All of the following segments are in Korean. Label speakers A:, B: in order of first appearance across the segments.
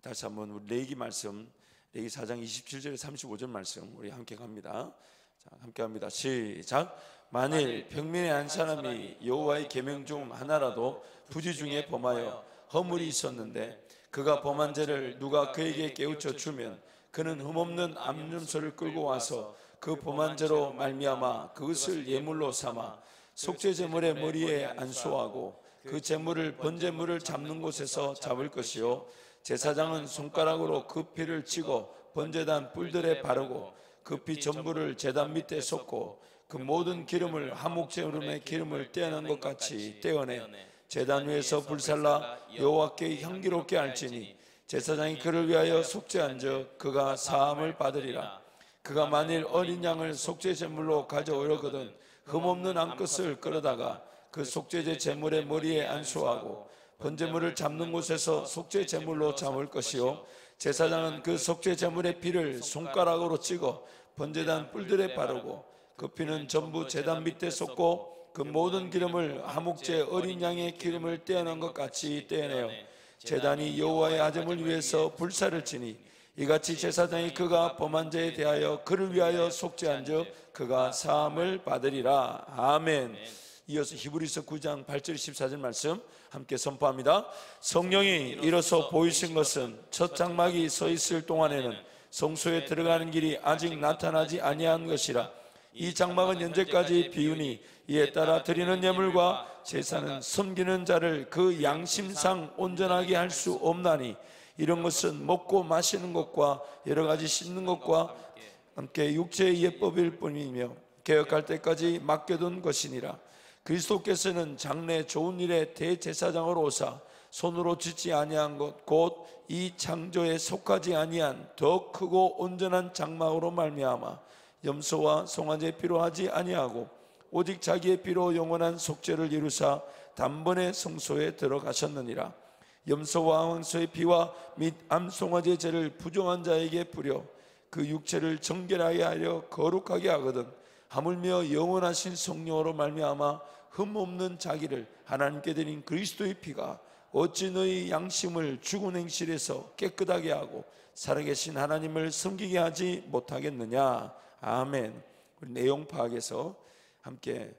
A: 다시 한번 우리 레위기 말씀, 레위기 4장 27절 35절 말씀 우리 함께 갑니다. 자, 함께 합니다. 시작. 만일 평민의 한 사람이 여호와의 계명 중 하나라도 부지 중에 범하여 허물이 있었는데 그가 범한 죄를 누가 그에게 깨우쳐 주면 그는 흠없는 암염소를 끌고 와서 그 범한 죄로 말미암아 그것을 예물로 삼아 속죄 제물의 머리에 안수하고 그 제물을 번제물을 잡는 곳에서 잡을 것이요 제사장은 손가락으로 그 피를 치고 번제단 뿔들에 바르고 그 피 전부를 제단 밑에 쏟고 그 모든 기름을 화목제물의 기름을 떼어낸 것 같이 떼어내 제단 위에서 불살라 여호와께 향기롭게 할지니 제사장이 그를 위하여 속죄한즉 그가 사함을 받으리라. 그가 만일 어린 양을 속죄 제물로 가져오려거든 흠없는 암것을 끌어다가 그 속죄제 제물의 머리에 안수하고 번제물을 잡는 곳에서 속죄 제물로 잡을 것이요 제사장은 그 속죄 제물의 피를 손가락으로 찍어 번제단 뿔들에 바르고 그 피는 전부 제단 밑에 쏟고 그 모든 기름을 화목제 어린 양의 기름을 떼어낸 것 같이 떼어내어 제단이 여호와의 아점을 위해서 불사를 치니 이같이 제사장이 그가 범한 죄에 대하여 그를 위하여 속죄한즉 그가 사함을 받으리라. 아멘. 이어서 히브리서 9장 8절 14절 말씀 함께 선포합니다. 성령이 일어서 보이신 것은 첫 장막이 서 있을 동안에는 성소에 들어가는 길이 아직 나타나지 아니한 것이라. 이 장막은 현재까지 비우니 이에 따라 드리는 예물과 제사는 섬기는 자를 그 양심상 온전하게 할 수 없나니 이런 것은 먹고 마시는 것과 여러 가지 씻는 것과 함께 육체의 예법일 뿐이며 개혁할 때까지 맡겨둔 것이니라. 그리스도께서는 장래 좋은 일의 대제사장으로 오사 손으로 짓지 아니한 것 곧 이 창조에 속하지 아니한 더 크고 온전한 장막으로 말미암아 염소와 송아지의 피로 하지 아니하고 오직 자기의 피로 영원한 속죄를 이루사 단번에 성소에 들어가셨느니라. 염소와 황소의 피와 및 암송아지의 죄를 부정한 자에게 뿌려 그 육체를 정결하게 하려 거룩하게 하거든 하물며 영원하신 성령으로 말미암아 흠없는 자기를 하나님께 드린 그리스도의 피가 어찌 너희 양심을 죽은 행실에서 깨끗하게 하고 살아계신 하나님을 섬기게 하지 못하겠느냐. 아멘. 우리 내용 파악에서 함께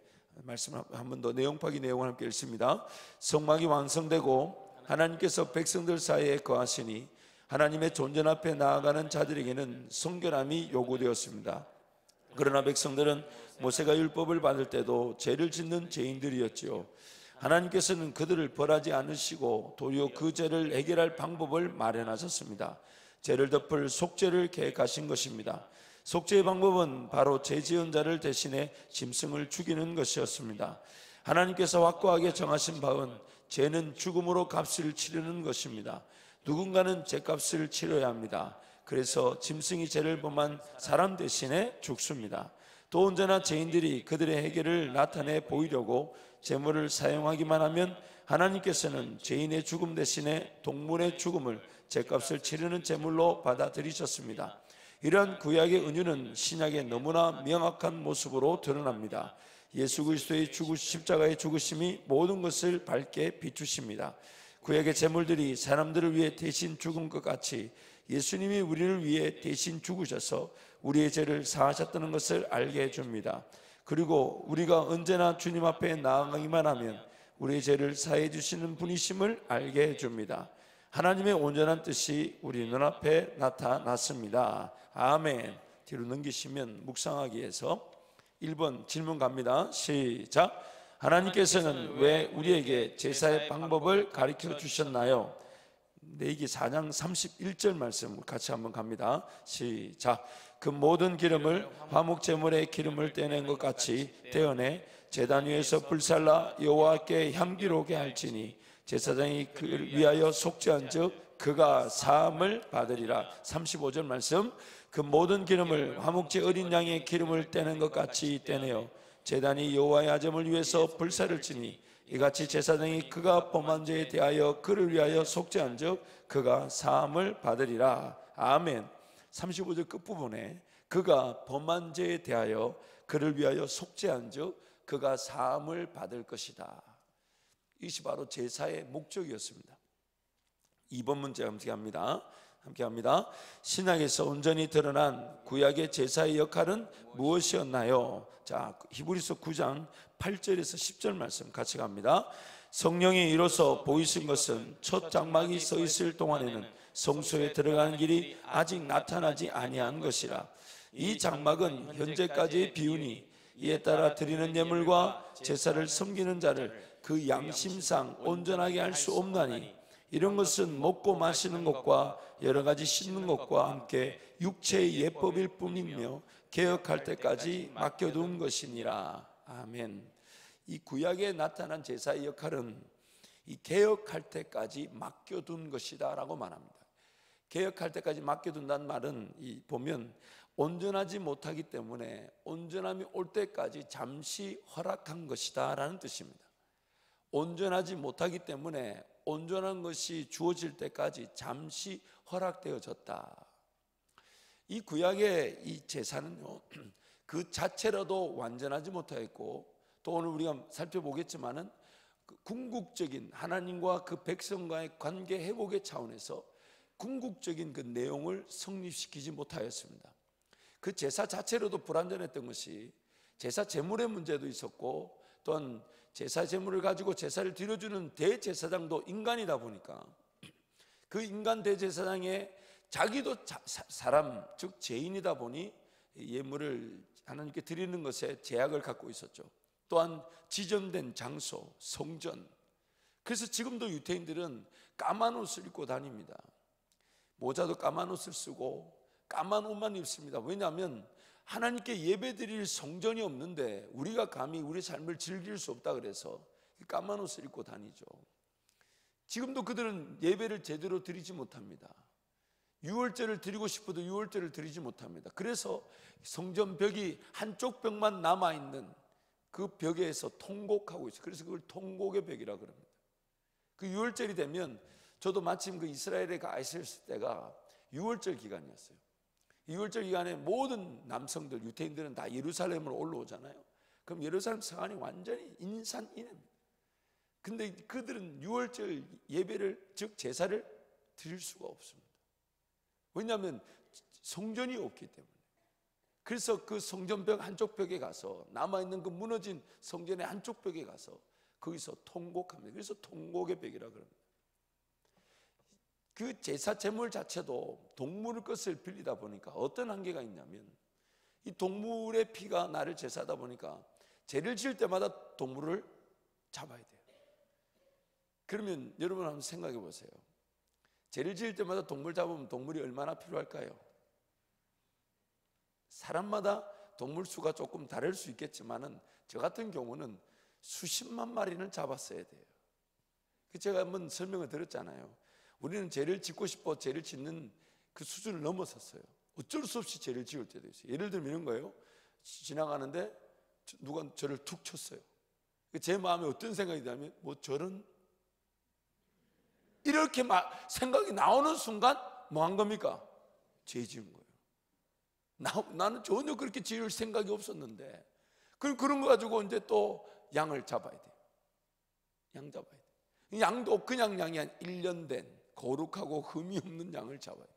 A: 말씀 한 번 더 내용 파악의 내용을 함께 읽습니다. 성막이 완성되고 하나님께서 백성들 사이에 거하시니 하나님의 존전 앞에 나아가는 자들에게는 성결함이 요구되었습니다. 그러나 백성들은 모세가 율법을 받을 때도 죄를 짓는 죄인들이었지요. 하나님께서는 그들을 벌하지 않으시고 도리어 그 죄를 해결할 방법을 마련하셨습니다. 죄를 덮을 속죄를 계획하신 것입니다. 속죄의 방법은 바로 죄 지은 자를 대신해 짐승을 죽이는 것이었습니다. 하나님께서 확고하게 정하신 바는 죄는 죽음으로 값을 치르는 것입니다. 누군가는 죄값을 치러야 합니다. 그래서 짐승이 죄를 범한 사람 대신에 죽습니다. 또 언제나 죄인들이 그들의 해결을 나타내 보이려고 제물을 사용하기만 하면 하나님께서는 죄인의 죽음 대신에 동물의 죽음을 죄값을 치르는 제물로 받아들이셨습니다. 이러한 구약의 은유는 신약의 너무나 명확한 모습으로 드러납니다. 예수 그리스도의 십자가의 죽으심이 모든 것을 밝게 비추십니다. 구약의 제물들이 사람들을 위해 대신 죽은 것 같이 예수님이 우리를 위해 대신 죽으셔서 우리의 죄를 사하셨다는 것을 알게 해줍니다. 그리고 우리가 언제나 주님 앞에 나아가기만 하면 우리의 죄를 사해 주시는 분이심을 알게 해줍니다. 하나님의 온전한 뜻이 우리 눈앞에 나타났습니다. 아멘. 뒤로 넘기시면 묵상하기에서 1번 질문 갑니다. 시작. 하나님께서는 왜 우리에게 제사의 방법을 가르쳐 주셨나요? 레위기 4장 31절 말씀 같이 한번 갑니다. 시작. 그 모든 기름을 화목제물의 기름을 떼낸 것 같이 떼어내 제단 위에서 불살라 여호와께 향기롭게 할지니 제사장이 그를 위하여 속죄한즉 그가 사함을 받으리라. 35절 말씀. 그 모든 기름을 화목제 어린 양의 기름을 떼낸 것 같이 떼내어 제단이 여호와의 아점을 위해서 불사를 치니 이같이 제사장이 그가 범한 죄에 대하여 그를 위하여 속죄한즉 그가 사함을 받으리라. 아멘. 35절 끝부분에 그가 범한 죄에 대하여 그를 위하여 속죄한즉 그가 사함을 받을 것이다. 이것이 바로 제사의 목적이었습니다. 2번 문제 함께 합니다. 신약에서 온전히 드러난 구약의 제사의 역할은 무엇이었나요? 자, 히브리서 9장 8절에서 10절 말씀 같이 갑니다. 성령이 이로써 보이신 것은 첫 장막이 서 있을 동안에는 성소에 들어가는 길이 아직 나타나지 아니한 것이라. 이 장막은 현재까지의 비유니 이에 따라 드리는 예물과 제사를 섬기는 자를 그 양심상 온전하게 할 수 없나니 이런 것은 먹고 마시는 것과 여러 가지 씻는 것과 함께 육체의 예법일 뿐이며 개혁할 때까지 맡겨둔 것이니라. 아멘. 이 구약에 나타난 제사의 역할은 이 개혁할 때까지 맡겨둔 것이다 라고 말합니다. 개혁할 때까지 맡겨둔다는 말은 보면 온전하지 못하기 때문에 온전함이 올 때까지 잠시 허락한 것이다 라는 뜻입니다. 온전하지 못하기 때문에 온전한 것이 주어질 때까지 잠시 허락되어졌다. 이 구약의 이 제사는요, 그 자체로도 완전하지 못하였고, 또 오늘 우리가 살펴보겠지만은 궁극적인 하나님과 그 백성과의 관계 회복의 차원에서 궁극적인 그 내용을 성립시키지 못하였습니다. 그 제사 자체로도 불완전했던 것이 제사 제물의 문제도 있었고, 또한 제사 제물을 가지고 제사를 드려주는 대제사장도 인간이다 보니까 그 인간 대제사장의 자기도 사람, 즉 죄인이다 보니 예물을 하나님께 드리는 것에 제약을 갖고 있었죠. 또한 지정된 장소, 성전. 그래서 지금도 유대인들은 까만 옷을 입고 다닙니다. 모자도 까만 옷을 쓰고 까만 옷만 입습니다. 왜냐하면 하나님께 예배드릴 성전이 없는데 우리가 감히 우리 삶을 즐길 수 없다 그래서 까만 옷을 입고 다니죠. 지금도 그들은 예배를 제대로 드리지 못합니다. 유월절을 드리고 싶어도 유월절을 드리지 못합니다. 그래서 성전 벽이 한쪽 벽만 남아있는 그 벽에서 통곡하고 있어요. 그래서 그걸 통곡의 벽이라고 그럽니다. 그 유월절이 되면 저도 마침 그 이스라엘에 가 있었을 때가 유월절 기간이었어요. 유월절 기간에 모든 남성들, 유대인들은 다 예루살렘으로 올라오잖아요. 그럼 예루살렘 성안이 완전히 인산인해입니다. 근데 그들은 유월절 예배를, 즉 제사를 드릴 수가 없습니다. 왜냐하면 성전이 없기 때문에. 그래서 그 성전벽 한쪽 벽에 가서, 남아있는 그 무너진 성전의 한쪽 벽에 가서 거기서 통곡합니다. 그래서 통곡의 벽이라고 합니다. 그 제사 제물 자체도 동물의 것을 빌리다 보니까 어떤 한계가 있냐면, 이 동물의 피가 나를 제사하다 보니까 죄를 지을 때마다 동물을 잡아야 돼요. 그러면 여러분 한번 생각해 보세요. 죄를 지을 때마다 동물 잡으면 동물이 얼마나 필요할까요? 사람마다 동물 수가 조금 다를 수 있겠지만은 저 같은 경우는 수십만 마리는 잡았어야 돼요. 제가 한번 설명을 드렸잖아요. 우리는 죄를 짓고 싶어 죄를 짓는 그 수준을 넘어섰어요. 어쩔 수 없이 죄를 지을 때도 있어요. 예를 들면 이런 거예요. 지나가는데 누가 저를 툭 쳤어요. 제 마음에 어떤 생각이 드냐면, 뭐 저런, 이렇게 생각이 나오는 순간 뭐 한 겁니까? 죄 지은 거예요. 나는 전혀 그렇게 지을 생각이 없었는데, 그런 거 가지고 이제 또 양을 잡아야 돼요. 양 잡아야 돼요. 양도 그냥 양이 한 1년 된 거룩하고 흠이 없는 양을 잡아야 돼요.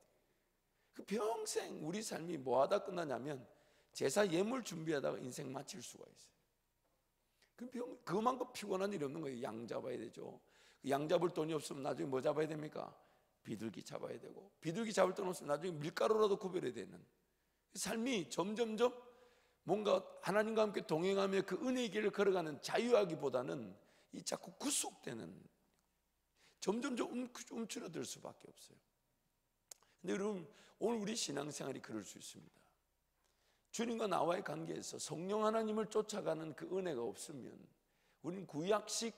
A: 그 평생 우리 삶이 뭐 하다 끝나냐면 제사 예물 준비하다가 인생 마칠 수가 있어요. 그만큼 피곤한 일이 없는 거예요. 양 잡아야 되죠. 양 잡을 돈이 없으면 나중에 뭐 잡아야 됩니까? 비둘기 잡아야 되고, 비둘기 잡을 돈 없으면 나중에 밀가루라도 구별해야 되는, 삶이 점점점 뭔가 하나님과 함께 동행하며 그 은혜의 길을 걸어가는 자유하기보다는 이 자꾸 구속되는, 점점점 움츠러들 수밖에 없어요. 근데 여러분, 오늘 우리 신앙생활이 그럴 수 있습니다. 주님과 나와의 관계에서 성령 하나님을 쫓아가는 그 은혜가 없으면 우리는 구약식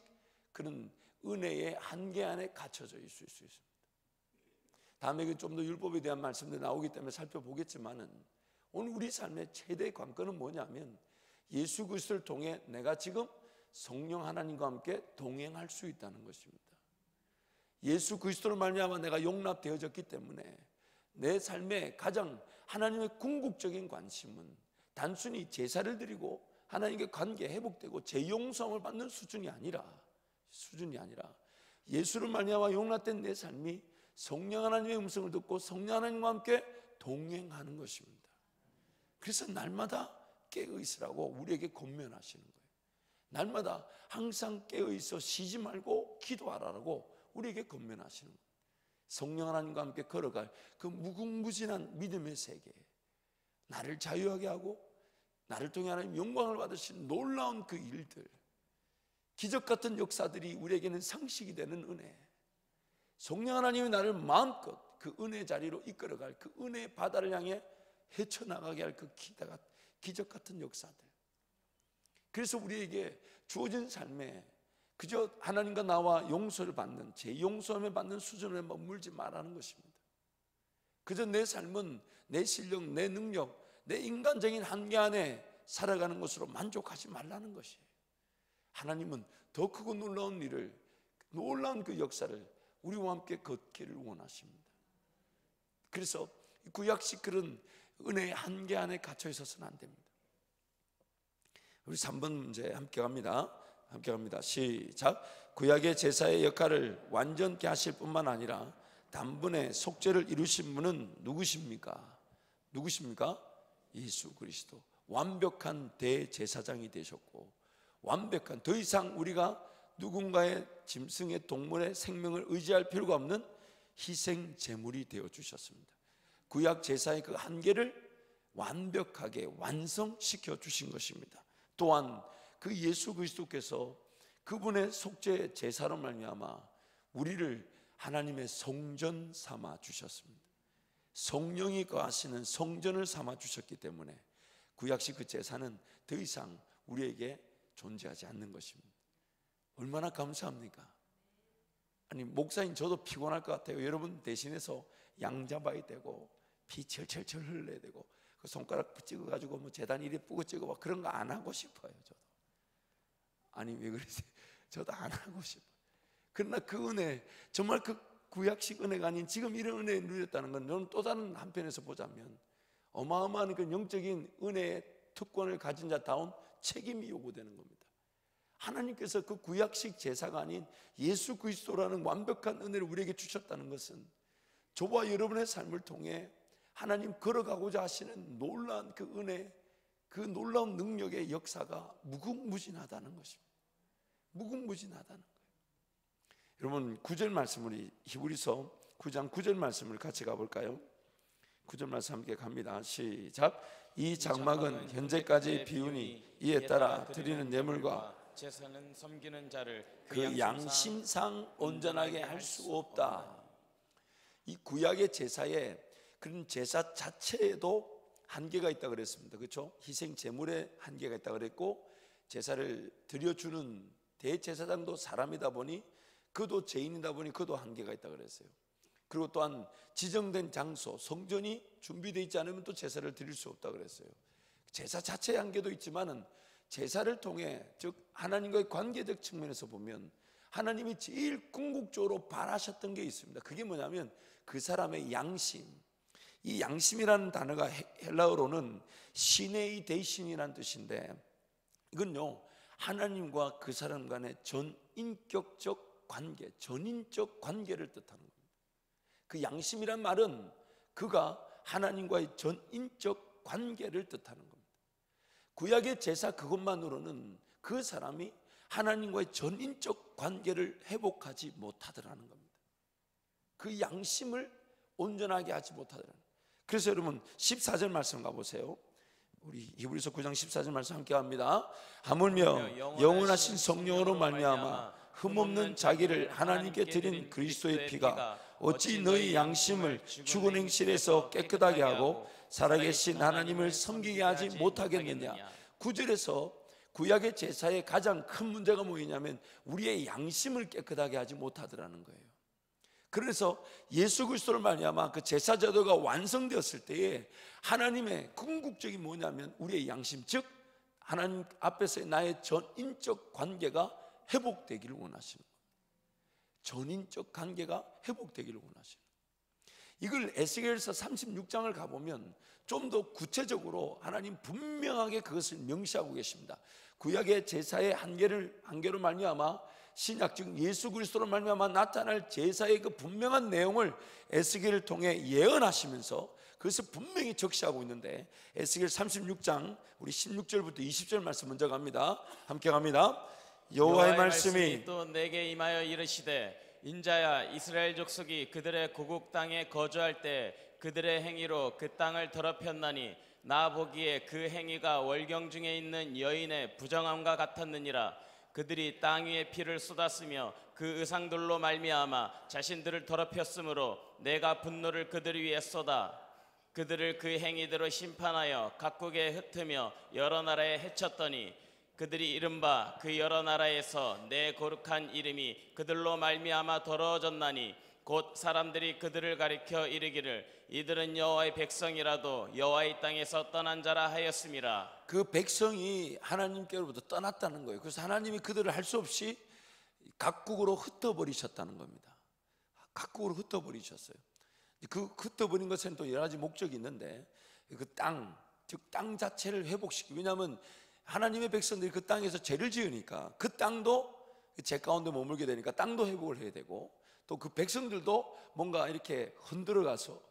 A: 그런 은혜의 한계 안에 갇혀져 있을 수 있습니다. 다음에 좀 더 율법에 대한 말씀도 나오기 때문에 살펴보겠지만은, 오늘 우리 삶의 최대 관건은 뭐냐면 예수 그리스도를 통해 내가 지금 성령 하나님과 함께 동행할 수 있다는 것입니다. 예수 그리스도로 말미암아 내가 용납되어졌기 때문에 내 삶의 가장 하나님의 궁극적인 관심은 단순히 제사를 드리고 하나님께 관계 회복되고 제 용서함을 받는 수준이 아니라 예수를 말미암아 용납된 내 삶이 성령 하나님의 음성을 듣고 성령 하나님과 함께 동행하는 것입니다. 그래서 날마다 깨어 있으라고 우리에게 권면하시는 거예요. 날마다 항상 깨어 있어 쉬지 말고 기도하라고 우리에게 권면하시는 거예요. 성령 하나님과 함께 걸어갈 그 무궁무진한 믿음의 세계에 나를 자유하게 하고 나를 통해 하나님 영광을 받으신 놀라운 그 일들, 기적 같은 역사들이 우리에게는 상식이 되는 은혜, 성령 하나님이 나를 마음껏 그 은혜 자리로 이끌어갈 그 은혜의 바다를 향해 헤쳐나가게 할 그 기적 같은 역사들. 그래서 우리에게 주어진 삶에 그저 하나님과 나와 용서를 받는, 제 용서함을 받는 수준에 머물지 말라는 것입니다. 그저 내 삶은 내 실력, 내 능력, 내 인간적인 한계 안에 살아가는 것으로 만족하지 말라는 것이에요. 하나님은 더 크고 놀라운 일을, 놀라운 그 역사를 우리와 함께 걷기를 원하십니다. 그래서 구약식 그런 은혜의 한계 안에 갇혀 있어서는 안 됩니다. 우리 3번 문제 함께 갑니다. 시작. 구약의 제사의 역할을 완전케 하실 뿐만 아니라 단번에 속죄를 이루신 분은 누구십니까? 예수 그리스도. 완벽한 대제사장이 되셨고, 완벽한, 더 이상 우리가 누군가의 짐승의 동물의 생명을 의지할 필요가 없는 희생 제물이 되어 주셨습니다. 구약 제사의 그 한계를 완벽하게 완성시켜 주신 것입니다. 또한 그 예수 그리스도께서 그분의 속죄 제사로 말미암아 우리를 하나님의 성전 삼아 주셨습니다. 성령이 거하시는 성전을 삼아 주셨기 때문에 구약식 그 제사는 더 이상 우리에게 존재하지 않는 것입니다. 얼마나 감사합니까? 아니, 목사님 저도 피곤할 것 같아요. 여러분 대신해서 양 잡아야 되고 피 철철철 흘러야 되고 그 손가락 찍어가지고 뭐 재단 이리 뿌고 찍어 막 그런 거 안 하고 싶어요. 저도. 아니 왜 그러세요? 저도 안 하고 싶어요. 그러나 그 은혜, 정말 그 구약식 은혜가 아닌 지금 이런 은혜를 누렸다는 건 저는 또 다른 한편에서 보자면 어마어마한 그 영적인 은혜의 특권을 가진 자다운 책임이 요구되는 겁니다. 하나님께서 그 구약식 제사가 아닌 예수 그리스도라는 완벽한 은혜를 우리에게 주셨다는 것은 저와 여러분의 삶을 통해 하나님 걸어가고자 하시는 놀라운 그 은혜, 그 놀라운 능력의 역사가 무궁무진하다는 것입니다. 무궁무진하다는 거예요. 여러분 9절 말씀, 우리 히브리서 9장 9절 말씀을 같이 가볼까요? 9절 말씀 함께 갑니다. 시작. 이 장막은 현재까지의 비우니 이에 따라 드리는 예물과
B: 제사는 섬기는 자를
A: 그 양심상 온전하게 할 수 없다. 이 구약의 제사에, 그런 제사 자체에도 한계가 있다 그랬습니다. 그렇죠? 희생 제물에 한계가 있다 그랬고, 제사를 드려주는 대제사장도 사람이다 보니, 그도 죄인이다 보니 그도 한계가 있다 그랬어요. 그리고 또한 지정된 장소, 성전이 준비되어 있지 않으면 또 제사를 드릴 수 없다 그랬어요. 제사 자체의 한계도 있지만은 제사를 통해, 즉 하나님과의 관계적 측면에서 보면 하나님이 제일 궁극적으로 바라셨던 게 있습니다. 그게 뭐냐면 그 사람의 양심. 이 양심이라는 단어가 헬라어로는 시네이 데이신이라는 뜻인데, 이건요 하나님과 그 사람 간의 전인격적 관계, 전인적 관계를 뜻하는 겁니다. 그 양심이란 말은 그가 하나님과의 전인적 관계를 뜻하는 겁니다. 구약의 제사 그것만으로는 그 사람이 하나님과의 전인적 관계를 회복하지 못하더라는 겁니다. 그 양심을 온전하게 하지 못하더라는 겁니다. 그래서 여러분 14절 말씀 가보세요. 우리 히브리서 9장 14절 말씀 함께 합니다. 하물며 영원하신 성령으로 말미암아 흠없는 자기를 하나님께 드린 그리스도의 피가 어찌 너희 양심을 죽은 행실에서 깨끗하게 하고 살아계신 하나님을 섬기게 하지 못하겠느냐. 9절에서 구약의 제사의 가장 큰 문제가 뭐냐면 우리의 양심을 깨끗하게 하지 못하더라는 거예요. 그래서 예수 그리스도를 말미암아 그 제사 제도가 완성되었을 때에 하나님의 궁극적인 뭐냐면 우리의 양심, 즉 하나님 앞에서의 나의 전인적 관계가 회복되기를 원하시는 거예요. 전인적 관계가 회복되기를 원하시는 거예요. 이걸 에스겔서 36장을 가보면 좀 더 구체적으로 하나님 분명하게 그것을 명시하고 계십니다. 구약의 제사의 한계로 말미암아 신약 즉 예수 그리스도로 말미암아 나타날 제사의 그 분명한 내용을 에스겔을 통해 예언하시면서 그것을 분명히 적시하고 있는데, 에스겔 36장 우리 16절부터 20절 말씀 먼저 갑니다. 함께 갑니다. 여호와의 말씀이
B: 또 내게 임하여 이르시되, 인자야, 이스라엘 족속이 그들의 고국 땅에 거주할 때 그들의 행위로 그 땅을 더럽혔나니 나 보기에 그 행위가 월경 중에 있는 여인의 부정함과 같았느니라. 그들이 땅 위에 피를 쏟았으며 그 의상들로 말미암아 자신들을 더럽혔으므로 내가 분노를 그들 위에 쏟아 그들을 그 행위대로 심판하여 각국에 흩으며 여러 나라에 해쳤더니, 그들이 이른바 그 여러 나라에서 내 거룩한 이름이 그들로 말미암아 더러워졌나니 곧 사람들이 그들을 가리켜 이르기를 이들은 여호와의 백성이라도 여호와의 땅에서 떠난 자라 하였음이라.
A: 그 백성이 하나님께로부터 떠났다는 거예요. 그래서 하나님이 그들을 할 수 없이 각국으로 흩어버리셨다는 겁니다. 각국으로 흩어버리셨어요. 그 흩어버린 것에는 또 여러 가지 목적이 있는데, 그 땅, 즉 땅 자체를 회복시키고, 왜냐하면 하나님의 백성들이 그 땅에서 죄를 지으니까 그 땅도 죄 가운데 머물게 되니까 땅도 회복을 해야 되고, 또 그 백성들도 뭔가 이렇게 흔들어서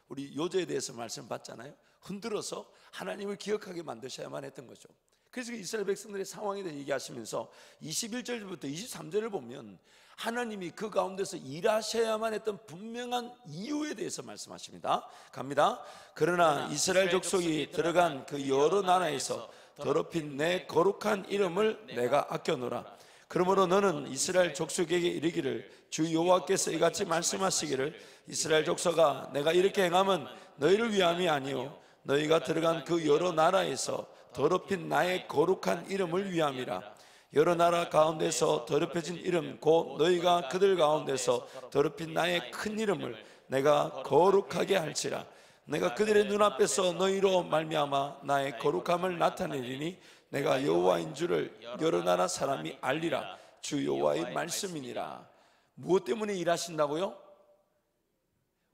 A: 우리 요제에 대해서 말씀 받잖아요. 흔들어서 하나님을 기억하게 만드셔야만 했던 거죠. 그래서 이스라엘 백성들의 상황에 대해 얘기하시면서 21절부터 23절을 보면 하나님이 그 가운데서 일하셔야만 했던 분명한 이유에 대해서 말씀하십니다. 갑니다. 그러나 이스라엘 족속이 들어간 그 여러 나라에서 더럽힌 내 거룩한 이름을 내가 아껴노라. 그러므로 너는 이스라엘 족속에게 이르기를, 주 여호와께서 이같이 말씀하시기를, 이스라엘 족속아, 내가 이렇게 행함은 너희를 위함이 아니요 너희가 들어간 그 여러 나라에서 더럽힌 나의 거룩한 이름을 위함이라. 여러 나라 가운데서 더럽혀진 이름 곧 너희가 그들 가운데서 더럽힌 나의 큰 이름을 내가 거룩하게 할지라. 내가 그들의 눈앞에서 너희로 말미암아 나의 거룩함을 나타내리니 내가 여호와인 줄을 여러 나라 사람이 알리라. 주 여호와의 말씀이니라. 무엇 때문에 일하신다고요?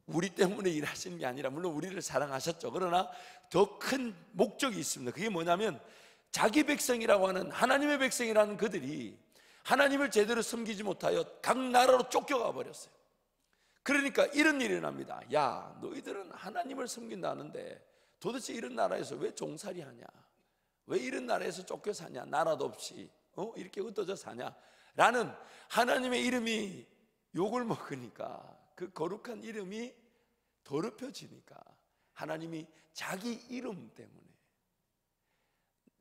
A: 우리 때문에 일하시는 게 아니라, 물론 우리를 사랑하셨죠. 그러나 더 큰 목적이 있습니다. 그게 뭐냐면 자기 백성이라고 하는, 하나님의 백성이라는 그들이 하나님을 제대로 섬기지 못하여 각 나라로 쫓겨가 버렸어요. 그러니까 이런 일이 일어납니다. 야, 너희들은 하나님을 섬긴다는데 도대체 이런 나라에서 왜 종살이 하냐? 왜 이런 나라에서 쫓겨 사냐? 나라도 없이 이렇게 흩어져 사냐? 라는 하나님의 이름이 욕을 먹으니까, 그 거룩한 이름이 더럽혀지니까 하나님이 자기 이름 때문에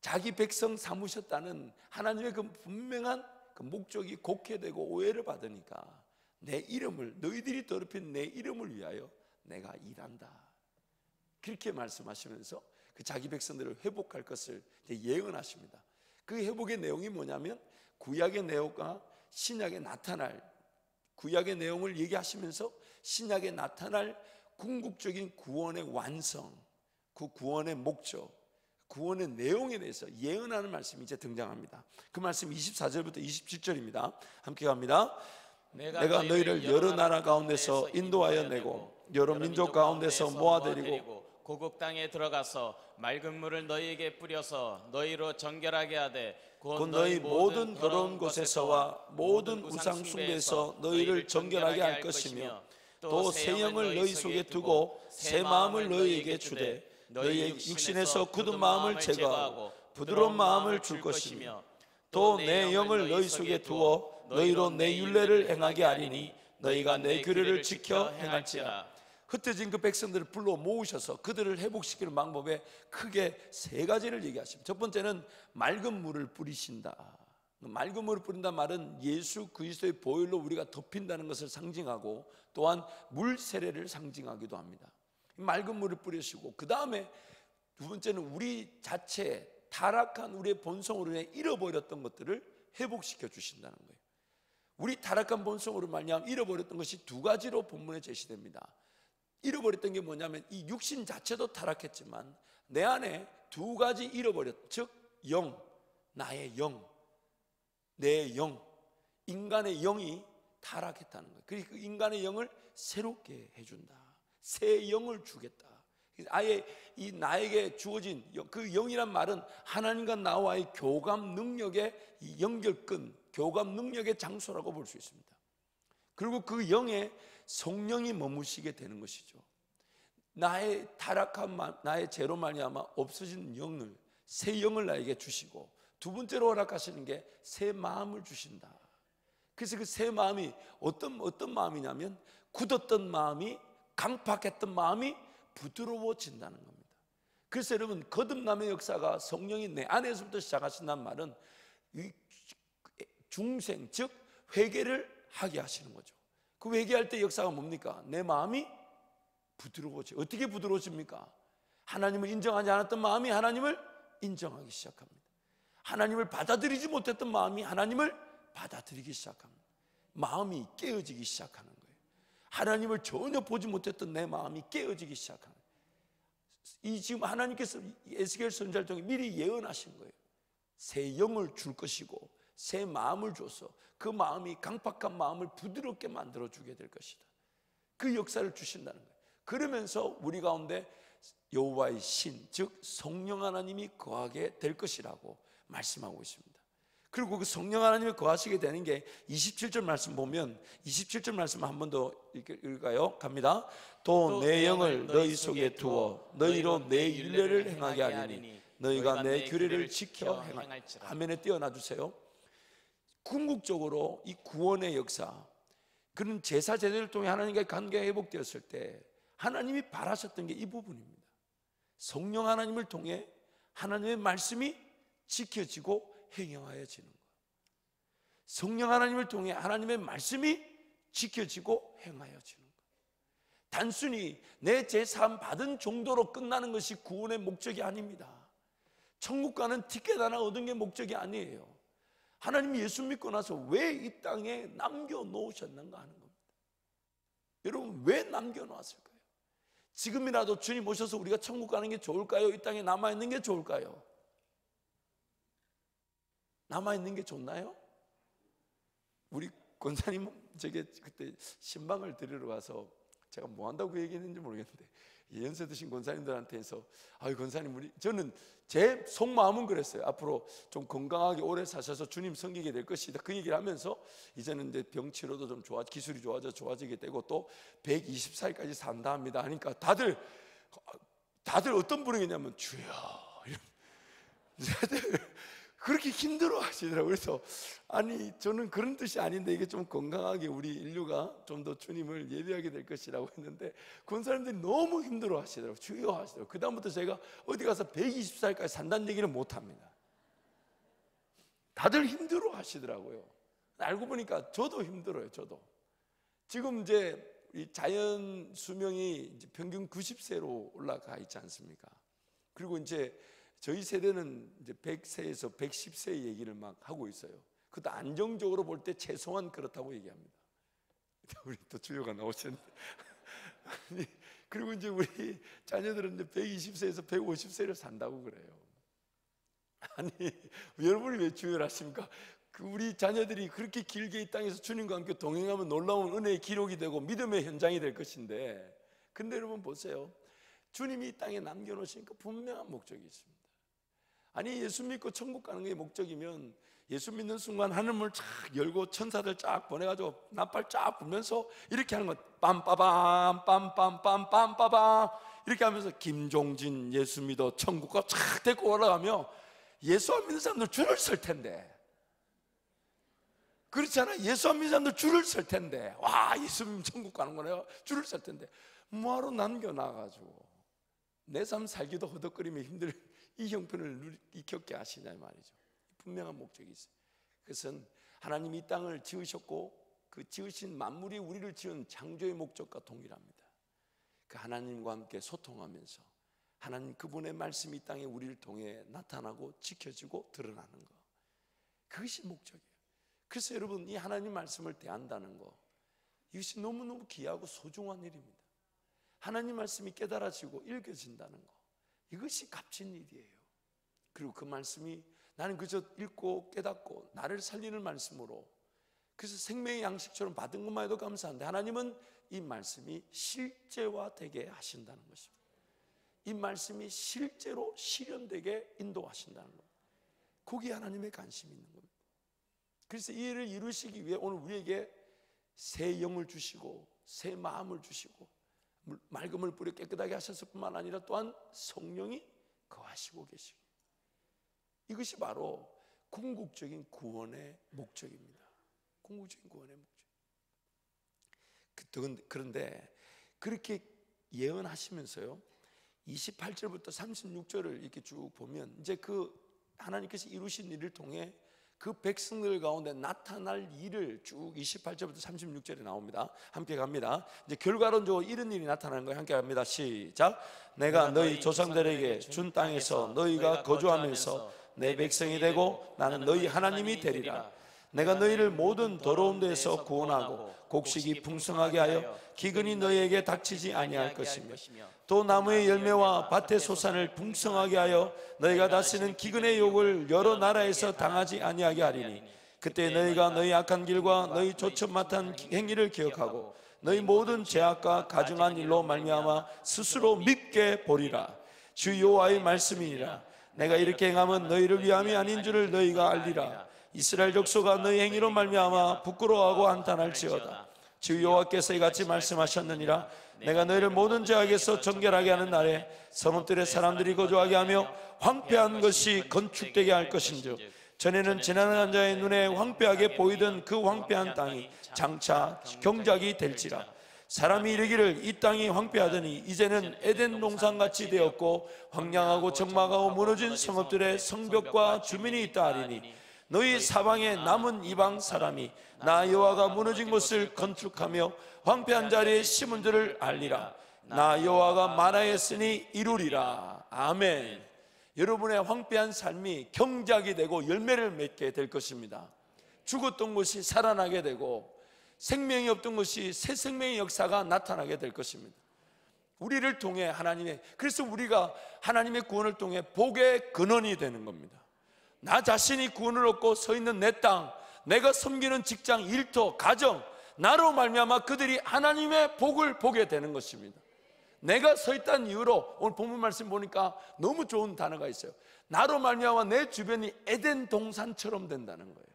A: 자기 백성 삼으셨다는 하나님의 그 분명한 그 목적이 곡해되고 오해를 받으니까 내 이름을, 너희들이 더럽힌 내 이름을 위하여 내가 일한다, 그렇게 말씀하시면서 그 자기 백성들을 회복할 것을 예언하십니다. 그 회복의 내용이 뭐냐면 구약의 내용과 신약에 나타날, 구약의 내용을 얘기하시면서 신약에 나타날 궁극적인 구원의 완성, 그 구원의 목적, 구원의 내용에 대해서 예언하는 말씀이 이제 등장합니다. 그 말씀 24절부터 27절입니다. 함께 갑니다. 내가 너희를 여러 나라 가운데서 인도하여 내고 여러 민족 가운데서 모아들이고
B: 고국 땅에 들어가서 맑은 물을 너희에게 뿌려서 너희로 정결하게 하되
A: 곧 너희 모든 더러운 곳에서와 모든 우상 숭배에서 너희를 정결하게 할 것이며, 또 새 영을 너희 속에 두고 새 마음을 너희에게 주되 너희의 육신에서 굳은 마음을 제거하고 부드러운 마음을 줄 것이며, 또 내 영을 너희 속에 두어 너희로 내 율례를 행하게 하리니 너희가 내 규례를 지켜 행할지라. 흩어진 그 백성들을 불러 모으셔서 그들을 회복시키는 방법에 크게 세 가지를 얘기하십니다. 첫 번째는 맑은 물을 뿌리신다. 맑은 물을 뿌린다는 말은 예수 그리스도의 보혈로 우리가 덮인다는 것을 상징하고, 또한 물 세례를 상징하기도 합니다. 맑은 물을 뿌리시고, 그 다음에 두 번째는 우리 자체 타락한 우리의 본성으로 인해 잃어버렸던 것들을 회복시켜 주신다는 거예요. 우리 타락한 본성으로 말미암아 잃어버렸던 것이 두 가지로 본문에 제시됩니다. 잃어버렸던 게 뭐냐면 이 육신 자체도 타락했지만 내 안에 두 가지 잃어버렸, 즉 영, 나의 영, 내 영, 인간의 영이 타락했다는 거예요. 그래서 그 인간의 영을 새롭게 해준다, 새 영을 주겠다. 아예 이 나에게 주어진 그 영이란 말은 하나님과 나와의 교감 능력의 이 연결끈, 교감 능력의 장소라고 볼 수 있습니다. 그리고 그 영에 성령이 머무시게 되는 것이죠. 나의 타락한 나의 죄로 말미암아 없어진 영을, 새 영을 나에게 주시고, 두 번째로 허락하시는 게 새 마음을 주신다. 그래서 그 새 마음이 어떤 마음이냐면, 굳었던 마음이, 강팍했던 마음이 부드러워진다는 겁니다. 그래서 여러분, 거듭남의 역사가 성령이 내 안에서부터 시작하신다는 말은 중생, 즉 회개를 하게 하시는 거죠. 그 회개할 때 역사가 뭡니까? 내 마음이 부드러워져. 어떻게 부드러워집니까? 하나님을 인정하지 않았던 마음이 하나님을 인정하기 시작합니다. 하나님을 받아들이지 못했던 마음이 하나님을 받아들이기 시작합니다. 마음이 깨어지기 시작하는 거예요. 하나님을 전혀 보지 못했던 내 마음이 깨어지기 시작하는 거예요. 이 지금 하나님께서 에스겔 선지자를 통해 미리 예언하신 거예요. 새 영을 줄 것이고 새 마음을 줘서 그 마음이, 강팍한 마음을 부드럽게 만들어주게 될 것이다. 그 역사를 주신다는 거예요. 그러면서 우리 가운데 여호와의 신, 즉 성령 하나님이 거하게 될 것이라고 말씀하고 있습니다. 그리고 그 성령 하나님이 거하시게 되는 게 27절 말씀 보면, 27절 말씀 한 번 더 읽을까요? 갑니다. 또 내 영을 너희 속에 두어 너희로 내 율례를 행하게 하리니 너희가 내 규례를 지켜 행할지라. 화면에 띄워놔 주세요. 궁극적으로 이 구원의 역사, 그런 제사 제도를 통해 하나님과의 관계가 회복되었을 때 하나님이 바라셨던 게 이 부분입니다. 성령 하나님을 통해 하나님의 말씀이 지켜지고 행하여지는 것. 성령 하나님을 통해 하나님의 말씀이 지켜지고 행하여지는 것. 단순히 내 제사함 받은 정도로 끝나는 것이 구원의 목적이 아닙니다. 천국 가는 티켓 하나 얻은 게 목적이 아니에요. 하나님이 예수 믿고 나서 왜 이 땅에 남겨놓으셨는가 하는 겁니다. 여러분, 왜 남겨놓았을까요? 지금이라도 주님 오셔서 우리가 천국 가는 게 좋을까요? 이 땅에 남아있는 게 좋을까요? 남아있는 게 좋나요? 우리 권사님은 제게 그때 신방을 드리러 가서 제가 뭐 한다고 얘기했는지 모르겠는데, 연세 드신 권사님들한테서 권사님, 저는 제 속마음은 그랬어요. 앞으로 좀 건강하게 오래 사셔서 주님 섬기게 될 것이다, 그 얘기를 하면서 이제는 이제 병치료도 좀 기술이 좋아지게 되고 또 120살까지 산다 합니다 하니까 다들 어떤 분위기냐면 주여 그렇게 힘들어 하시더라고요. 그래서 아니, 저는 그런 뜻이 아닌데 이게 좀 건강하게 우리 인류가 좀 더 주님을 예배하게 될 것이라고 했는데 권사님들이 너무 힘들어 하시더라고요. 주여 하시더라고요. 그 다음부터 제가 어디 가서 120살까지 산다는 얘기는 못 합니다. 다들 힘들어 하시더라고요. 알고 보니까 저도 힘들어요. 저도 지금 이제 이 자연 수명이 이제 평균 90세로 올라가 있지 않습니까? 그리고 이제 저희 세대는 이제 100세에서 110세 얘기를 막 하고 있어요. 그것도 안정적으로 볼 때 최소한 그렇다고 얘기합니다. 우리 또 주요가 나오셨는데 그리고 이제 우리 자녀들은 이제 120세에서 150세를 산다고 그래요. 아니, 여러분이 왜 주요를 하십니까? 우리 자녀들이 그렇게 길게 이 땅에서 주님과 함께 동행하면 놀라운 은혜의 기록이 되고 믿음의 현장이 될 것인데, 근데 여러분 보세요. 주님이 이 땅에 남겨놓으시니까 분명한 목적이 있습니다. 아니, 예수 믿고 천국 가는 게 목적이면 예수 믿는 순간 하늘문을 쫙 열고 천사들 쫙 보내가지고 나팔 쫙 불면서 이렇게 하는 거, 빰빠밤 빰빰빰빰빠밤 이렇게 하면서 김종진 예수 믿어 천국가 쫙 데리고 올라가며 예수 안 믿는 사람들 줄을 설 텐데, 그렇잖아. 예수 안 믿는 사람들 줄을 설 텐데, 와, 예수 믿으면 천국 가는 거네요. 줄을 설 텐데 뭐하러 남겨놔가지고 내 삶 살기도 허덕거리며 힘들 이 형편을 겪게 하시냐 말이죠. 분명한 목적이 있어요. 그것은 하나님이 이 땅을 지으셨고 그 지으신 만물이 우리를 지은 창조의 목적과 동일합니다. 그 하나님과 함께 소통하면서 하나님 그분의 말씀이 이 땅에 우리를 통해 나타나고 지켜지고 드러나는 것, 그것이 목적이에요. 그래서 여러분, 이 하나님 말씀을 대한다는 것, 이것이 너무너무 귀하고 소중한 일입니다. 하나님 말씀이 깨달아지고 읽혀진다는 것, 이것이 값진 일이에요. 그리고 그 말씀이 나는 그저 읽고 깨닫고 나를 살리는 말씀으로, 그래서 생명의 양식처럼 받은 것만 해도 감사한데 하나님은 이 말씀이 실제화되게 하신다는 것입니다. 이 말씀이 실제로 실현되게 인도하신다는 것, 거기에 하나님의 관심이 있는 겁니다. 그래서 이 일을 이루시기 위해 오늘 우리에게 새 영을 주시고 새 마음을 주시고 맑음을 뿌려 깨끗하게 하셨을 뿐만 아니라 또한 성령이 거하시고 계시고, 이것이 바로 궁극적인 구원의 목적입니다. 궁극적인 구원의 목적. 그런데 그렇게 예언하시면서요, 28절부터 36절을 이렇게 쭉 보면 이제 그 하나님께서 이루신 일을 통해 그 백성들 가운데 나타날 일을 쭉 28절부터 36절에 나옵니다. 함께 갑니다. 이제 결과론적으로 이런 일이 나타나는 거예요. 함께 갑니다. 시작. 내가 너희 조상들에게 준 땅에서 너희가 거주하면서 내 백성이 되고 나는 너희 하나님이 되리라. 내가 너희를 모든 더러운 데에서 구원하고 곡식이 풍성하게 하여 기근이 너희에게 닥치지 아니할 것이며 또 나무의 열매와 밭의 소산을 풍성하게 하여 너희가 다스리는 기근의 욕을 여러 나라에서 당하지 아니하게 하리니 그때 너희가 너희 악한 길과 너희 조천마탄 행위를 기억하고 너희 모든 죄악과 가증한 일로 말미암아 스스로 믿게 보리라. 주 여호와의 말씀이니라. 내가 이렇게 행하면 너희를 위함이 아닌 줄을 너희가 알리라. 이스라엘 족속아 너희 행위로 말미암아 부끄러워하고 한탄할지어다. 주 여호와께서 이같이 말씀하셨느니라. 내가 너희를 모든 죄악에서 정결하게 하는 날에 성읍들의 사람들이 거주하게 하며 황폐한 것이 건축되게 할 것인즉 전에는 지나가는 자의 눈에 황폐하게 보이던 그 황폐한 땅이 장차 경작이 될지라. 사람이 이르기를 이 땅이 황폐하더니 이제는 에덴 동산같이 되었고 황량하고 적막하고 무너진 성읍들의 성벽과 주민이 있다 하리니 너희 사방에 남은 이방 사람이 나 여호와가 무너진 곳을 건축하며 황폐한 자리에 심은 줄을 알리라. 나 여호와가 말하였으니 이루리라. 아멘. 여러분의 황폐한 삶이 경작이 되고 열매를 맺게 될 것입니다. 죽었던 것이 살아나게 되고 생명이 없던 것이 새 생명의 역사가 나타나게 될 것입니다. 우리를 통해 하나님의, 그래서 우리가 하나님의 구원을 통해 복의 근원이 되는 겁니다. 나 자신이 구원을 얻고 서 있는 내 땅, 내가 섬기는 직장, 일터, 가정, 나로 말미암아 그들이 하나님의 복을 보게 되는 것입니다. 내가 서 있다는 이유로 오늘 본문 말씀 보니까 너무 좋은 단어가 있어요. 나로 말미암아 내 주변이 에덴 동산처럼 된다는 거예요.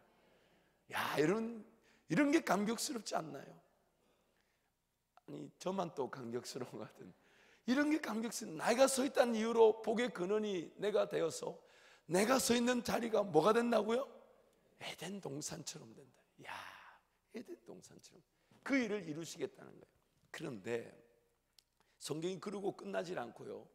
A: 야, 이런 게 감격스럽지 않나요? 아니, 저만 또 감격스러운 것 같은, 이런 게 감격스러운, 내가 서 있다는 이유로 복의 근원이 내가 되어서 내가 서 있는 자리가 뭐가 된다고요? 에덴 동산처럼 된다. 야, 에덴 동산처럼 그 일을 이루시겠다는 거예요. 그런데 성경이 그러고 끝나질 않고요,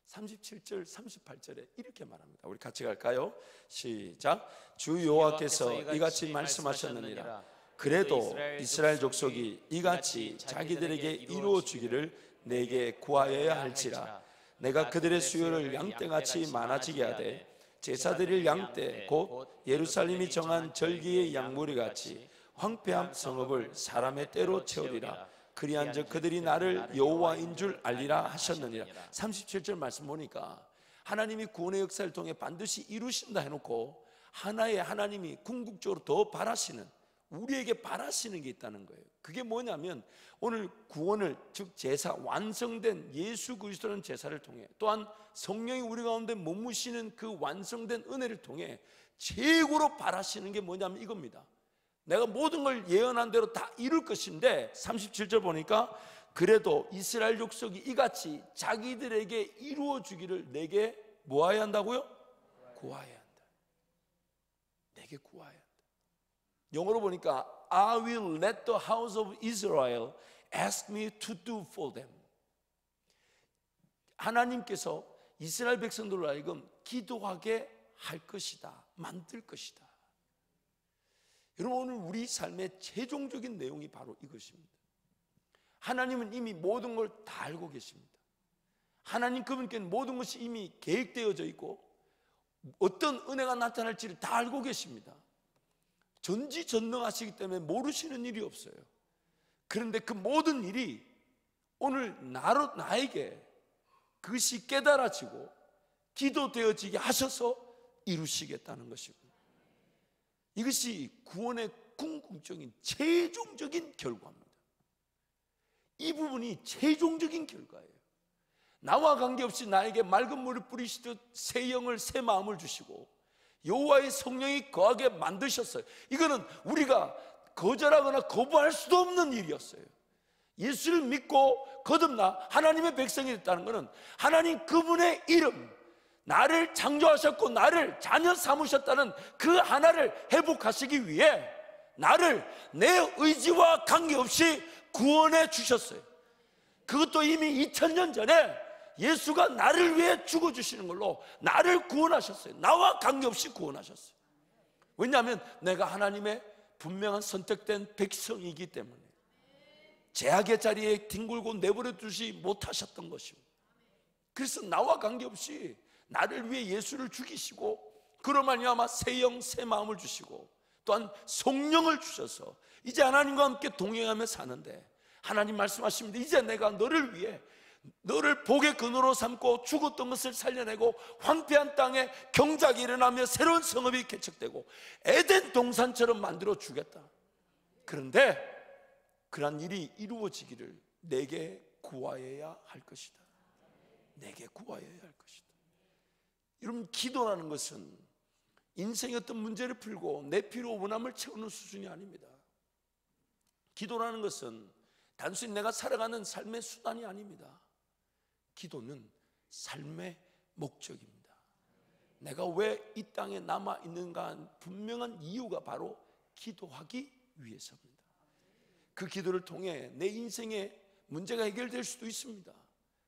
A: 37절 38절에 이렇게 말합니다. 우리 같이 갈까요? 시작. 주 여호와께서 이같이 말씀하셨느니라. 그래도 이스라엘 족속이 이같이 자기들에게 이루어 주기를 내게 구하여야 할지라. 내가 그들의 수요를 양떼같이 많아지게 하되 제사드릴 양떼 곧 예루살렘이 정한 절기의 양무리같이 황폐한 성읍을 사람의 때로 채우리라. 그리한즉 그들이 나를 여호와인 줄 알리라 하셨느니라. 37절 말씀 보니까 하나님이 구원의 역사를 통해 반드시 이루신다 해놓고 하나의 하나님이 궁극적으로 더 바라시는, 우리에게 바라시는 게 있다는 거예요. 그게 뭐냐면 오늘 구원을, 즉 제사, 완성된 예수 그리스도라는 제사를 통해, 또한 성령이 우리 가운데 머무시는 그 완성된 은혜를 통해 최고로 바라시는 게 뭐냐면 이겁니다. 내가 모든 걸 예언한 대로 다 이룰 것인데 37절 보니까 그래도 이스라엘 족속이 이같이 자기들에게 이루어 주기를 내게 뭐하여야 한다고요? 구하여야 한다. 내게 구하여야 한다. 영어로 보니까 I will let the house of Israel ask me to do for them. 하나님께서 이스라엘 백성들로 하여금 기도하게 할 것이다, 만들 것이다. 여러분, 오늘 우리 삶의 최종적인 내용이 바로 이것입니다. 하나님은 이미 모든 걸 다 알고 계십니다. 하나님 그분께는 모든 것이 이미 계획되어져 있고 어떤 은혜가 나타날지를 다 알고 계십니다. 전지전능하시기 때문에 모르시는 일이 없어요. 그런데 그 모든 일이 오늘 나에게 그것이 깨달아지고 기도되어지게 하셔서 이루시겠다는 것이고, 이것이 구원의 궁극적인 최종적인 결과입니다. 이 부분이 최종적인 결과예요. 나와 관계없이 나에게 맑은 물을 뿌리시듯 새 영을, 새 마음을 주시고 여호와의 성령이 거하게 만드셨어요. 이거는 우리가 거절하거나 거부할 수도 없는 일이었어요. 예수를 믿고 거듭나 하나님의 백성이 됐다는 것은 하나님 그분의 이름, 나를 창조하셨고 나를 자녀 삼으셨다는 그 하나를 회복하시기 위해 나를 내 의지와 관계없이 구원해 주셨어요. 그것도 이미 2000년 전에 예수가 나를 위해 죽어주시는 걸로 나를 구원하셨어요. 나와 관계없이 구원하셨어요. 왜냐하면 내가 하나님의 분명한 선택된 백성이기 때문에 죄악의 자리에 뒹굴고 내버려 두지 못하셨던 것입니다. 그래서 나와 관계없이 나를 위해 예수를 죽이시고 그로 말미암아 새 영 새 마음을 주시고 또한 성령을 주셔서 이제 하나님과 함께 동행하며 사는데, 하나님 말씀하십니다. 이제 내가 너를 위해 너를 복의 근원으로 삼고 죽었던 것을 살려내고 황폐한 땅에 경작이 일어나며 새로운 성읍이 개척되고 에덴 동산처럼 만들어 주겠다. 그런데 그런 일이 이루어지기를 내게 구하여야 할 것이다. 내게 구하여야 할 것이다. 여러분, 기도라는 것은 인생의 어떤 문제를 풀고 내 필요 원함을 채우는 수준이 아닙니다. 기도라는 것은 단순히 내가 살아가는 삶의 수단이 아닙니다. 기도는 삶의 목적입니다. 내가 왜 이 땅에 남아 있는가 한 분명한 이유가 바로 기도하기 위해서입니다. 그 기도를 통해 내 인생의 문제가 해결될 수도 있습니다.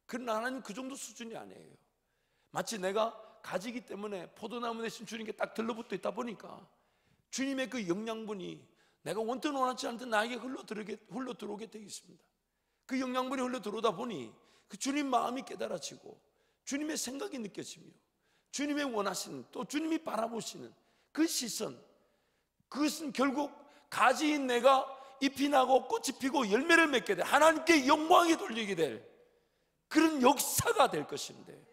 A: 그러나 하나님 그 정도 수준이 아니에요. 마치 내가 가지기 때문에 포도나무 대신 주님께 딱 들러붙어 있다 보니까 주님의 그 영양분이 내가 원튼 원하지 않든 나에게 흘러 들어오게 되어 있습니다. 그 영양분이 흘러 들어오다 보니 그 주님 마음이 깨달아지고 주님의 생각이 느껴지며 주님의 원하시는, 또 주님이 바라보시는 그 시선, 그것은 결국 가지인 내가 잎이 나고 꽃이 피고 열매를 맺게 돼 하나님께 영광이 돌리게 될 그런 역사가 될 것인데,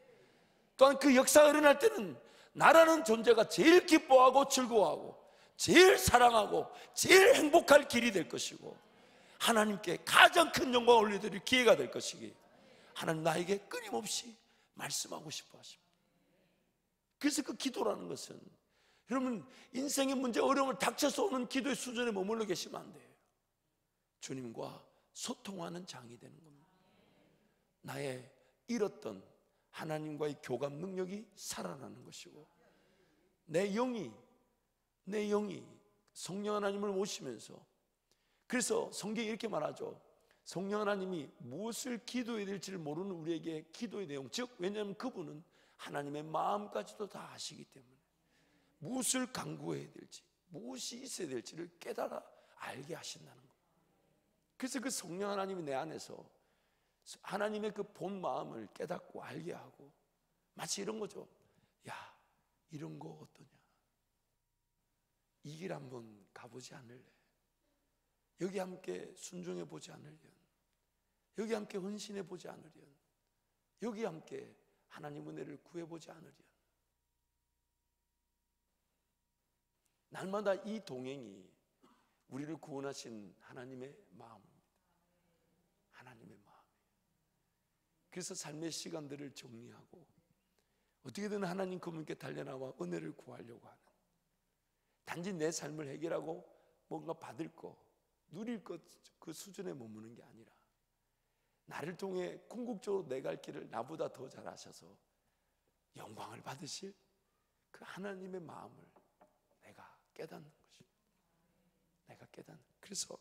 A: 또한 그 역사가 일어날 때는 나라는 존재가 제일 기뻐하고 즐거워하고 제일 사랑하고 제일 행복할 길이 될 것이고 하나님께 가장 큰 영광을 올려드릴 기회가 될 것이기 하나님 나에게 끊임없이 말씀하고 싶어 하십니다. 그래서 그 기도라는 것은, 여러분, 인생의 문제 어려움을 닥쳐서 오는 기도의 수준에 머물러 계시면 안 돼요. 주님과 소통하는 장이 되는 겁니다. 나의 잃었던 하나님과의 교감 능력이 살아나는 것이고 내 영이 성령 하나님을 모시면서, 그래서 성경이 이렇게 말하죠. 성령 하나님이 무엇을 기도해야 될지를 모르는 우리에게 기도의 내용, 즉 왜냐하면 그분은 하나님의 마음까지도 다 아시기 때문에 무엇을 간구해야 될지, 무엇이 있어야 될지를 깨달아 알게 하신다는 거예요. 그래서 그 성령 하나님이 내 안에서 하나님의 그 본 마음을 깨닫고 알게 하고, 마치 이런 거죠. 야, 이런 거 어떠냐? 이 길 한번 가보지 않을래? 여기 함께 순종해 보지 않으련? 여기 함께 헌신해 보지 않으련? 여기 함께 하나님 은혜를 구해 보지 않으련? 날마다 이 동행이 우리를 구원하신 하나님의 마음입니다. 하나님의 마음. 그래서 삶의 시간들을 정리하고 어떻게든 하나님 그분께 달려나와 은혜를 구하려고 하는, 단지 내 삶을 해결하고 뭔가 받을 거, 누릴 것, 그 수준에 머무는 게 아니라 나를 통해 궁극적으로 내 갈 길을 나보다 더 잘 아셔서 영광을 받으실 그 하나님의 마음을 내가 깨닫는 것입니다. 내가 깨닫는. 그래서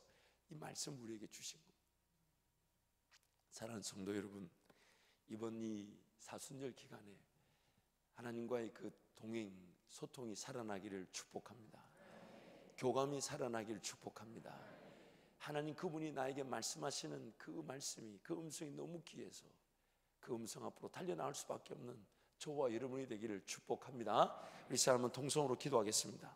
A: 이 말씀 우리에게 주신 겁니다. 사랑하는 성도 여러분, 이번 이 사순절 기간에 하나님과의 그 동행, 소통이 살아나기를 축복합니다. 교감이 살아나기를 축복합니다. 하나님 그분이 나에게 말씀하시는 그 말씀이, 그 음성이 너무 귀해서 그 음성 앞으로 달려나갈 수밖에 없는 저와 여러분이 되기를 축복합니다. 우리 사람은 통성으로 기도하겠습니다.